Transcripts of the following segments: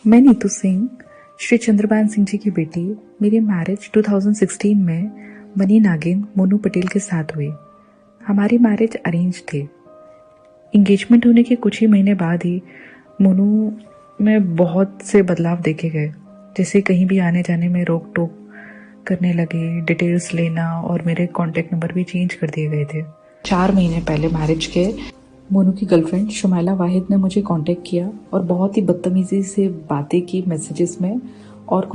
मैं नीतू सिंह, श्री चंद्रभान सिंह जी की बेटी। मेरी मैरिज 2016 में मनी नागिन मोनू पटेल के साथ हुई। हमारी मैरिज अरेंज थी। इंगेजमेंट होने के कुछ ही महीने बाद ही मोनू में बहुत से बदलाव देखे गए। जैसे कहीं भी आने जाने में रोक टोक करने लगे, डिटेल्स लेना और मेरे कॉन्टेक्ट नंबर भी चेंज कर दिए गए थे। 4 महीने पहले मैरिज के मोनू की गर्लफ्रेंड शुमाइला वाहिद ने मुझे कांटेक्ट किया और बहुत ही बदतमीजी से बातें की मैसेजेस में, और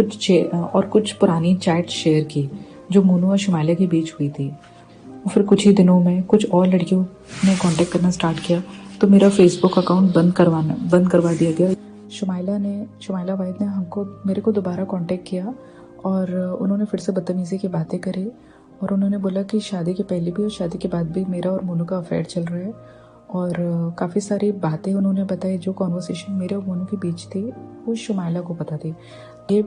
कुछ पुरानी चैट शेयर की जो मोनू और शुमाइला के बीच हुई थी। और फिर कुछ ही दिनों में कुछ और लड़कियों ने कांटेक्ट करना स्टार्ट किया, तो मेरा फेसबुक अकाउंट बंद करवा दिया गया। शुमाइला वाहिद ने मेरे को दोबारा कांटेक्ट किया और उन्होंने फिर से बदतमीजी की बातें करी और उन्होंने बोला कि शादी के पहले भी और शादी के बाद भी मेरा और मोनू का अफेयर चल रहा है। और काफ़ी सारी बातें उन्होंने बताई। जो कॉन्वर्सेशन मेरे और मोनू के बीच थी वो शुमाइला को पता थी। ये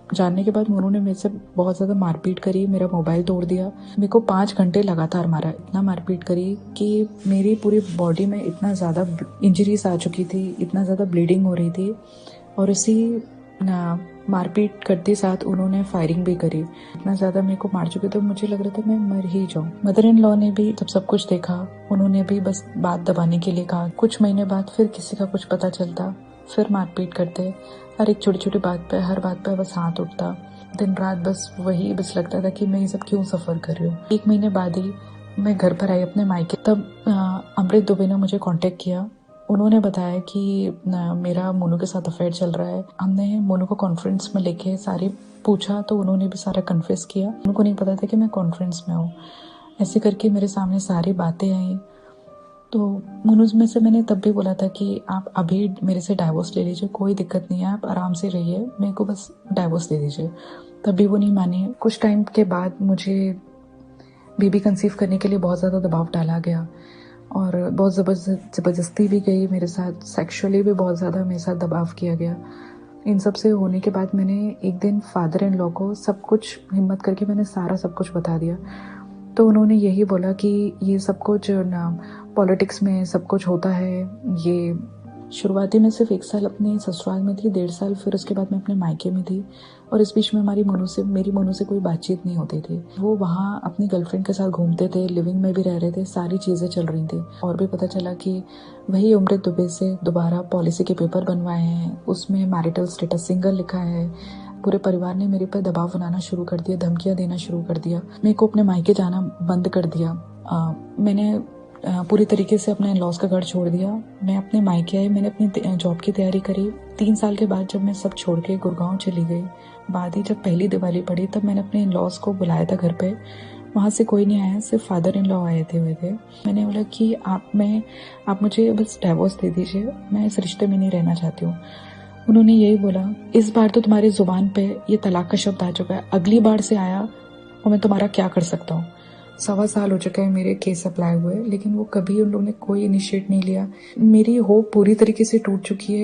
जानने के बाद मोनू ने मेरे से बहुत ज़्यादा मारपीट करी, मेरा मोबाइल तोड़ दिया। मेरे को 5 घंटे लगातार मारा, इतना मारपीट करी कि मेरी पूरी बॉडी में इतना ज़्यादा इंजरीज आ चुकी थी, इतना ज़्यादा ब्लीडिंग हो रही थी। और उसी मारपीट करते साथ उन्होंने फायरिंग भी करी। इतना ज़्यादा मेरे को मार चुके तो मुझे लग रहा था मैं मर ही जाऊँ। मदर इन लॉ ने भी जब सब कुछ देखा, उन्होंने भी बस बात दबाने के लिए कहा। कुछ महीने बाद फिर किसी का कुछ पता चलता, फिर मारपीट करते। हर एक छोटी छोटी बात पे, हर बात पे बस हाथ उठता। दिन रात बस लगता था कि मैं ये सब क्यों सफ़र कर रही हूँ। 1 महीने बाद ही मैं घर पर आई अपने मायके। तब अमृत दुबे ने मुझे कॉन्टेक्ट किया। उन्होंने बताया कि मेरा मोनू के साथ अफेयर चल रहा है। हमने मोनू को कॉन्फ्रेंस में लेके सारे पूछा तो उन्होंने भी सारा कन्फेस किया। उनको नहीं पता था कि मैं कॉन्फ्रेंस में हूँ। ऐसे करके मेरे सामने सारी बातें आई। तो मोनू में से मैंने तब भी बोला था कि आप अभी मेरे से डाइवोर्स ले लीजिए, कोई दिक्कत नहीं है, आप आराम से रहिए, मेरे को बस डाइवोर्स दे दीजिए। तब भी वो नहीं मानी। कुछ टाइम के बाद मुझे बेबी कंसीव करने के लिए बहुत ज़्यादा दबाव डाला गया और बहुत ज़बरदस्ती भी गई मेरे साथ। सेक्सुअली भी बहुत ज़्यादा मेरे साथ दबाव किया गया। इन सब से होने के बाद मैंने एक दिन फादर इन लॉ को सब कुछ हिम्मत करके मैंने सारा सब कुछ बता दिया। तो उन्होंने यही बोला कि ये सब कुछ ना पॉलिटिक्स में सब कुछ होता है। ये शुरुआती में सिर्फ 1 साल अपने ससुराल में थी, 1.5 साल फिर उसके बाद मैं अपने मायके में थी। और इस बीच में मेरी मोनू से कोई बातचीत नहीं होती थी। वो वहाँ अपनी गर्लफ्रेंड के साथ घूमते थे, लिविंग में भी रह रहे थे, सारी चीज़ें चल रही थी। और भी पता चला कि वही अमृत दुबे से दोबारा पॉलिसी के पेपर बनवाए हैं, उसमें मैरिटल स्टेटस सिंगल लिखा है। पूरे परिवार ने मेरे पर दबाव बनाना शुरू कर दिया, धमकियाँ देना शुरू कर दिया। मेरे को अपने मायके जाना बंद कर दिया। मैंने पूरी तरीके से अपने इन-लॉज का घर छोड़ दिया। मैं अपने मायके आई, मैंने अपनी जॉब की तैयारी करी। 3 साल के बाद जब मैं सब छोड़ के गुड़गांव चली गई, बाद ही जब पहली दिवाली पड़ी तब मैंने अपने इन-लॉज को बुलाया था घर पे। वहाँ से कोई नहीं आया, सिर्फ फादर इन लॉ आए थे। मैंने बोला कि आप मुझे बस डाइवोर्स दे दीजिए, मैं इस रिश्ते में नहीं रहना चाहती हूँ। उन्होंने यही बोला, इस बार तो तुम्हारी जुबान पे ये तलाक का शब्द आ चुका है, अगली बार से आया और मैं तुम्हारा क्या कर सकता हूँ। 1.25 साल हो चुका है मेरे केस अप्लाई हुए, लेकिन वो कभी उन लोगों ने कोई इनिशिएट नहीं लिया। मेरी होप पूरी तरीके से टूट चुकी है।